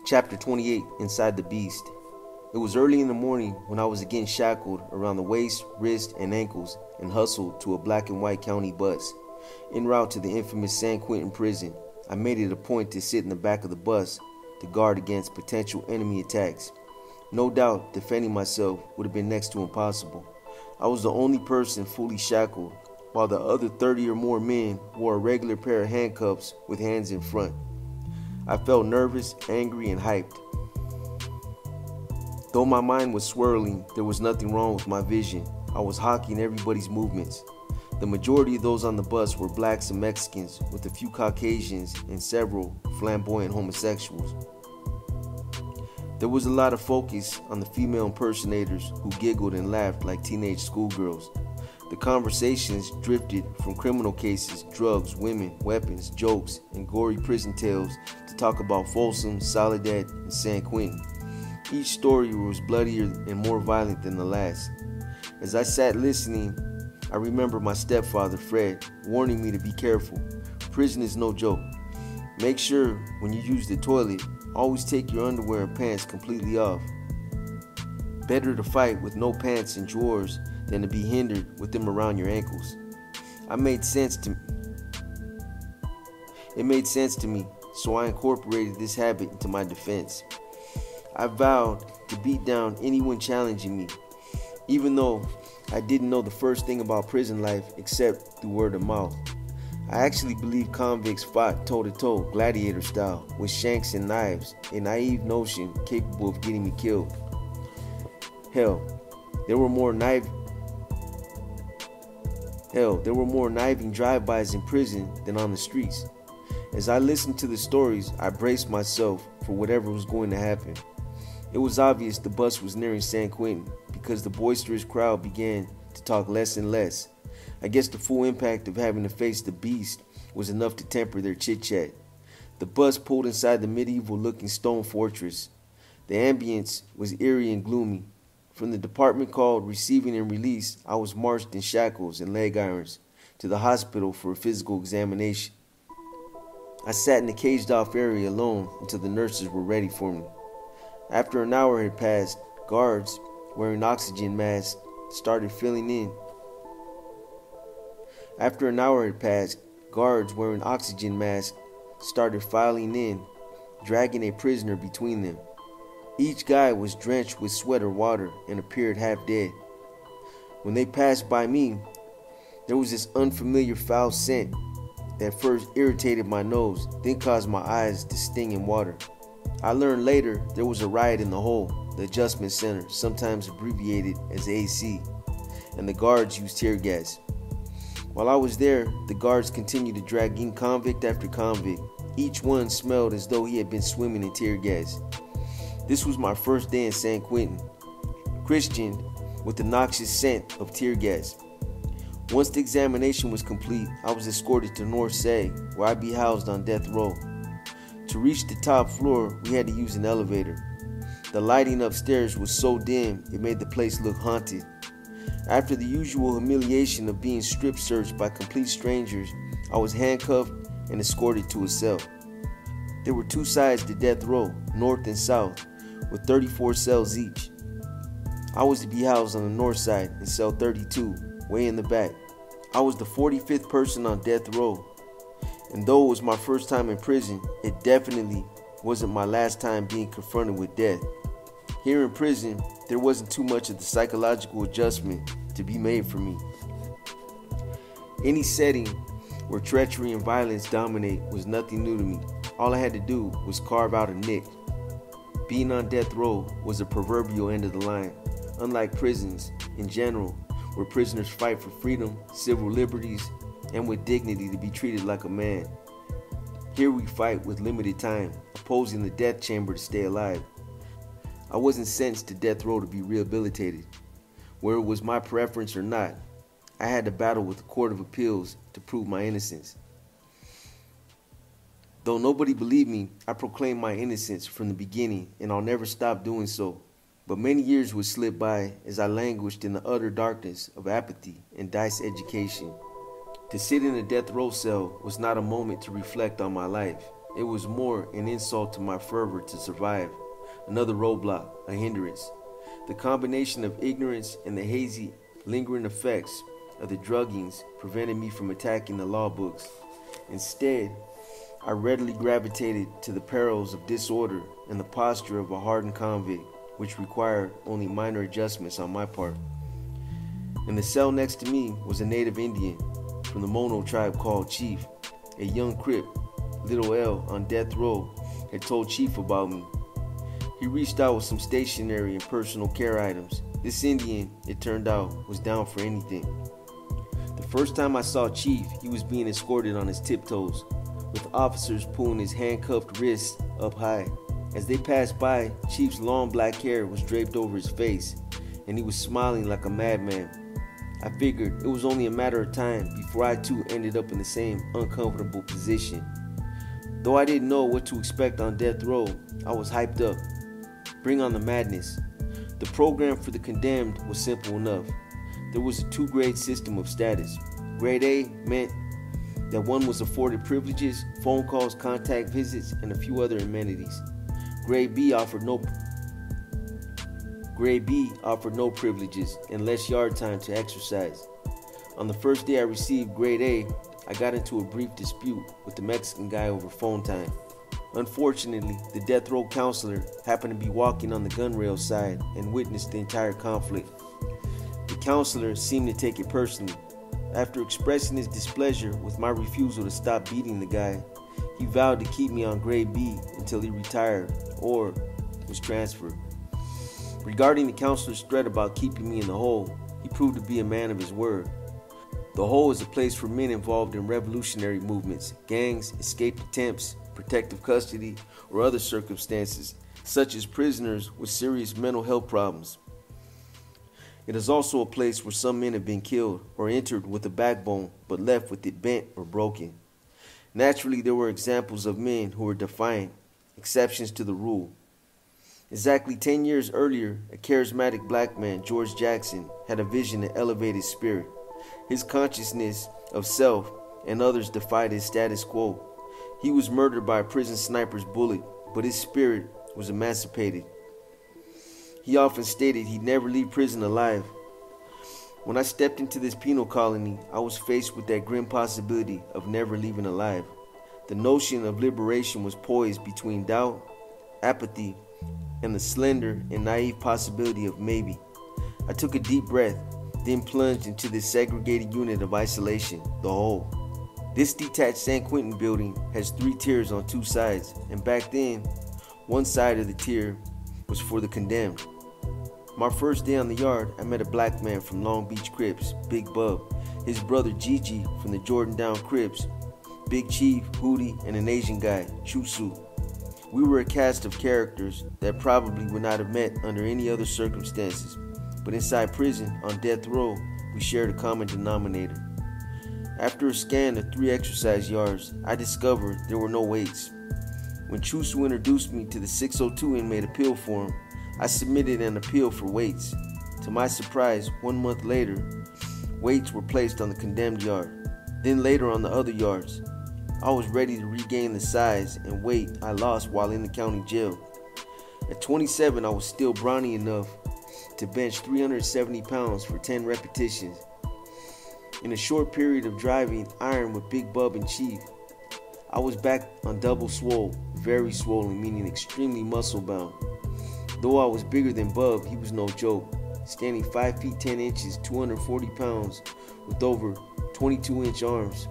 Chapter 28, Inside the Beast. It was early in the morning when I was again shackled around the waist, wrist, and ankles and hustled to a black and white county bus. En route to the infamous San Quentin prison, I made it a point to sit in the back of the bus to guard against potential enemy attacks. No doubt, defending myself would have been next to impossible. I was the only person fully shackled, while the other 30 or more men wore a regular pair of handcuffs with hands in front. I felt nervous, angry, and hyped. Though my mind was swirling, there was nothing wrong with my vision. I was hawking everybody's movements. The majority of those on the bus were blacks and Mexicans, with a few Caucasians and several flamboyant homosexuals. There was a lot of focus on the female impersonators who giggled and laughed like teenage schoolgirls. The conversations drifted from criminal cases, drugs, women, weapons, jokes, and gory prison tales to talk about Folsom, Soledad, and San Quentin. Each story was bloodier and more violent than the last. As I sat listening, I remember my stepfather, Fred, warning me to be careful. Prison is no joke. Make sure when you use the toilet, always take your underwear and pants completely off. Better to fight with no pants and drawers than to be hindered with them around your ankles. It made sense to me, so I incorporated this habit into my defense. I vowed to beat down anyone challenging me, even though I didn't know the first thing about prison life except through word of mouth. I actually believed convicts fought toe-to-toe, gladiator style, with shanks and knives, a naive notion capable of getting me killed. Hell, there were more kniving drive-bys in prison than on the streets. As I listened to the stories, I braced myself for whatever was going to happen. It was obvious the bus was nearing San Quentin because the boisterous crowd began to talk less and less. I guess the full impact of having to face the beast was enough to temper their chit-chat. The bus pulled inside the medieval-looking stone fortress. The ambience was eerie and gloomy. From the department called Receiving and Release, I was marched in shackles and leg irons to the hospital for a physical examination. I sat in the caged-off area alone until the nurses were ready for me. After an hour had passed, guards wearing oxygen masks started filing in, dragging a prisoner between them. Each guy was drenched with sweat or water and appeared half dead. When they passed by me, there was this unfamiliar foul scent that first irritated my nose, then caused my eyes to sting in water. I learned later there was a riot in the hole, the adjustment center, sometimes abbreviated as AC, and the guards used tear gas. While I was there, the guards continued to drag in convict after convict. Each one smelled as though he had been swimming in tear gas. This was my first day in San Quentin, Christian with the noxious scent of tear gas. Once the examination was complete, I was escorted to North Say, where I'd be housed on death row. To reach the top floor, we had to use an elevator. The lighting upstairs was so dim, it made the place look haunted. After the usual humiliation of being strip searched by complete strangers, I was handcuffed and escorted to a cell. There were two sides to death row, north and south, with 34 cells each. I was to be housed on the north side in cell 32, way in the back. I was the 45th person on death row, and though it was my first time in prison, it definitely wasn't my last time being confronted with death. Here in prison, there wasn't too much of the psychological adjustment to be made for me. Any setting where treachery and violence dominate was nothing new to me. All I had to do was carve out a niche. Being on death row was the proverbial end of the line. Unlike prisons in general, where prisoners fight for freedom, civil liberties, and with dignity to be treated like a man, here we fight with limited time, opposing the death chamber to stay alive. I wasn't sentenced to death row to be rehabilitated. Whether it was my preference or not, I had to battle with the Court of Appeals to prove my innocence. Though nobody believed me, I proclaimed my innocence from the beginning, and I'll never stop doing so. But many years would slip by as I languished in the utter darkness of apathy and dice education. To sit in a death row cell was not a moment to reflect on my life. It was more an insult to my fervor to survive, another roadblock, a hindrance. The combination of ignorance and the hazy, lingering effects of the druggings prevented me from attacking the law books. Instead, I readily gravitated to the perils of disorder and the posture of a hardened convict, which required only minor adjustments on my part. In the cell next to me was a native Indian from the Mono tribe called Chief. A young Crip, Little L, on death row, had told Chief about me. He reached out with some stationery and personal care items. This Indian, it turned out, was down for anything. The first time I saw Chief, he was being escorted on his tiptoes, with officers pulling his handcuffed wrists up high. As they passed by, Chief's long black hair was draped over his face, and he was smiling like a madman. I figured it was only a matter of time before I too ended up in the same uncomfortable position. Though I didn't know what to expect on death row, I was hyped up. Bring on the madness. The program for the condemned was simple enough. There was a 2-grade system of status. Grade A meant that one was afforded privileges, phone calls, contact visits, and a few other amenities. Grade B offered no privileges and less yard time to exercise. On the first day I received Grade A, I got into a brief dispute with the Mexican guy over phone time. Unfortunately, the death row counselor happened to be walking on the gunrail side and witnessed the entire conflict. The counselor seemed to take it personally. After expressing his displeasure with my refusal to stop beating the guy, he vowed to keep me on Grade B until he retired or was transferred. Regarding the counselor's threat about keeping me in the hole, he proved to be a man of his word. The hole is a place for men involved in revolutionary movements, gangs, escape attempts, protective custody, or other circumstances, such as prisoners with serious mental health problems. It is also a place where some men have been killed or entered with a backbone but left with it bent or broken. Naturally, there were examples of men who were defiant, exceptions to the rule. Exactly 10 years earlier, a charismatic black man, George Jackson, had a vision to elevate his spirit. His consciousness of self and others defied his status quo. He was murdered by a prison sniper's bullet, but his spirit was emancipated. He often stated he'd never leave prison alive. When I stepped into this penal colony, I was faced with that grim possibility of never leaving alive. The notion of liberation was poised between doubt, apathy, and the slender and naive possibility of maybe. I took a deep breath, then plunged into this segregated unit of isolation, the hole. This detached San Quentin building has 3 tiers on 2 sides, and back then, one side of the tier was for the condemned. My first day on the yard, I met a black man from Long Beach Crips, Big Bub, his brother Gigi from the Jordan Down Crips, Big Chief, Hootie, and an Asian guy, Chusu. We were a cast of characters that probably would not have met under any other circumstances, but inside prison, on death row, we shared a common denominator. After a scan of 3 exercise yards, I discovered there were no weights. When Chusu introduced me to the 602 inmate appeal form, I submitted an appeal for weights. To my surprise, 1 month later, weights were placed on the condemned yard, then later on the other yards. I was ready to regain the size and weight I lost while in the county jail. At 27, I was still brawny enough to bench 370 pounds for 10 repetitions. In a short period of driving iron with Big Bub and Chief, I was back on double swole, very swollen, meaning extremely muscle bound. Though I was bigger than Bub, he was no joke, standing 5 feet 10 inches, 240 pounds, with over 22-inch arms.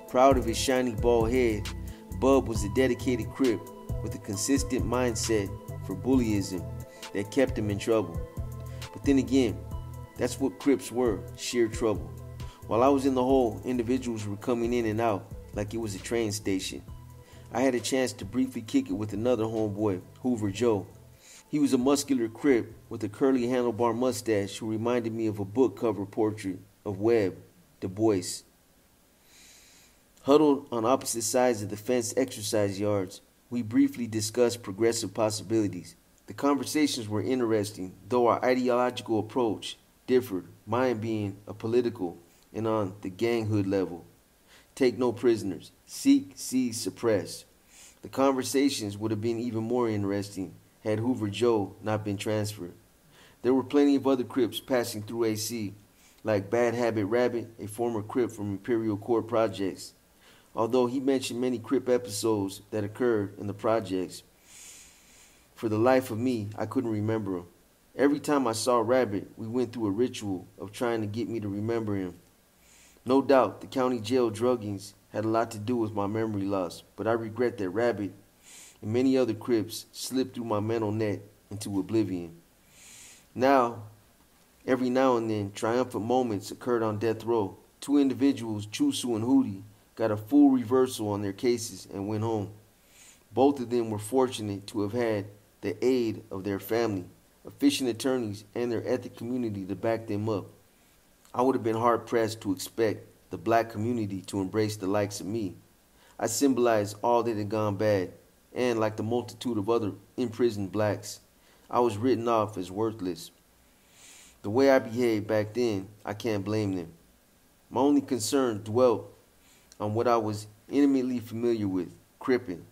Proud of his shiny bald head, Bub was a dedicated Crip with a consistent mindset for bullyism that kept him in trouble. But then again, that's what Crips were, sheer trouble. While I was in the hole, individuals were coming in and out like it was a train station. I had a chance to briefly kick it with another homeboy, Hoover Joe. He was a muscular Crip with a curly handlebar mustache who reminded me of a book cover portrait of Webb, Du Bois. Huddled on opposite sides of the fenced exercise yards, we briefly discussed progressive possibilities. The conversations were interesting, though our ideological approach differed, mine being a political and on the ganghood level. take no prisoners, seek, seize, suppress. The conversations would have been even more interesting had Hoover Joe not been transferred. There were plenty of other Crips passing through AC, like Bad Habit Rabbit, a former Crip from Imperial Court Projects. Although he mentioned many Crip episodes that occurred in the projects, for the life of me, I couldn't remember him. Every time I saw Rabbit, we went through a ritual of trying to get me to remember him. No doubt the county jail druggings had a lot to do with my memory loss, but I regret that Rabbit and many other Crips slipped through my mental net into oblivion. Now, every now and then, triumphant moments occurred on death row. Two individuals, Chusu and Hootie, got a full reversal on their cases and went home. Both of them were fortunate to have had the aid of their family, efficient attorneys, and their ethic community to back them up. I would have been hard-pressed to expect the black community to embrace the likes of me. I symbolized all that had gone bad, and like the multitude of other imprisoned blacks, I was written off as worthless. The way I behaved back then, I can't blame them. My only concern dwelt on what I was intimately familiar with, cripping.